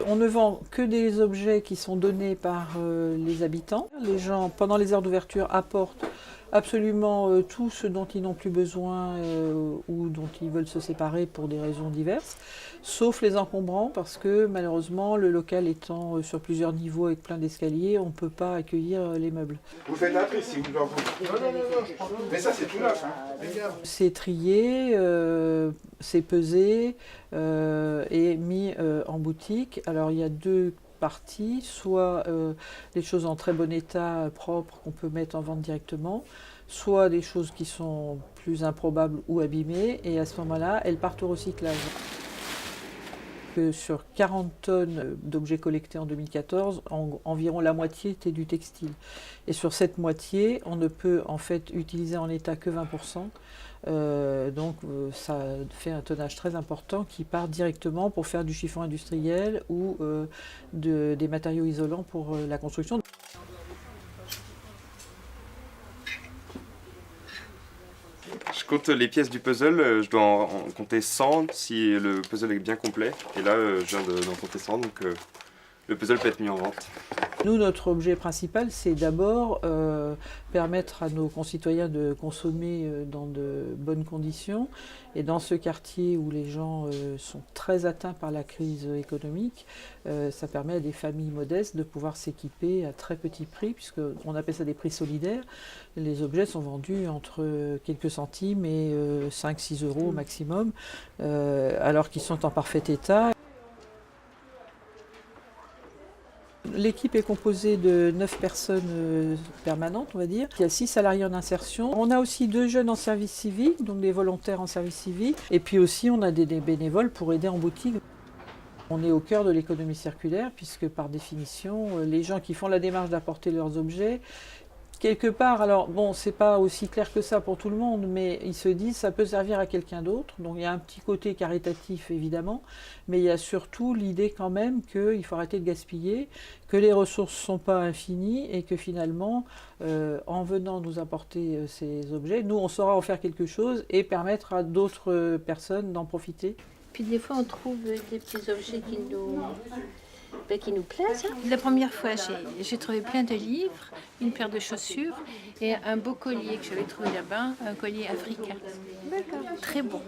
On ne vend que des objets qui sont donnés par les habitants. Les gens, pendant les heures d'ouverture, apportent absolument tout ce dont ils n'ont plus besoin ou dont ils veulent se séparer pour des raisons diverses, sauf les encombrants, parce que malheureusement, le local étant sur plusieurs niveaux avec plein d'escaliers, on ne peut pas accueillir les meubles. Vous faites un tri si vous doit vous. Non, je prends. Mais ça, c'est tout neuf, hein. Regarde. C'est trié, c'est pesé et mis en boutique. Alors il y a deux parties, soit des choses en très bon état, propres, qu'on peut mettre en vente directement, soit des choses qui sont plus improbables ou abîmées, et à ce moment-là, elles partent au recyclage. Que sur 40 tonnes d'objets collectés en 2014, environ la moitié était du textile. Et sur cette moitié, on ne peut en fait utiliser en état que 20%. Donc ça fait un tonnage très important qui part directement pour faire du chiffon industriel ou des matériaux isolants pour la construction. Je compte les pièces du puzzle, je dois en compter 100 si le puzzle est bien complet. Et là, je viens d'en compter 100, donc le puzzle peut être mis en vente. Nous, notre objet principal, c'est d'abord permettre à nos concitoyens de consommer dans de bonnes conditions. Et dans ce quartier où les gens sont très atteints par la crise économique, ça permet à des familles modestes de pouvoir s'équiper à très petit prix, puisqu'on appelle ça des prix solidaires. Les objets sont vendus entre quelques centimes et 5-6 euros au maximum, alors qu'ils sont en parfait état. L'équipe est composée de 9 personnes permanentes, on va dire. Il y a 6 salariés en insertion. On a aussi 2 jeunes en service civique, donc des volontaires en service civique. Et puis aussi, on a des bénévoles pour aider en boutique. On est au cœur de l'économie circulaire, puisque par définition, les gens qui font la démarche d'apporter leurs objets, quelque part, alors bon, c'est pas aussi clair que ça pour tout le monde, mais ils se disent ça peut servir à quelqu'un d'autre. Donc il y a un petit côté caritatif évidemment, mais il y a surtout l'idée quand même qu'il faut arrêter de gaspiller, que les ressources ne sont pas infinies et que finalement, en venant nous apporter ces objets, nous on saura en faire quelque chose et permettre à d'autres personnes d'en profiter. Puis des fois on trouve des petits objets qui nous plaisent. La première fois, j'ai trouvé plein de livres, une paire de chaussures et un beau collier que j'avais trouvé là-bas, un collier africain. D'accord. Très bon.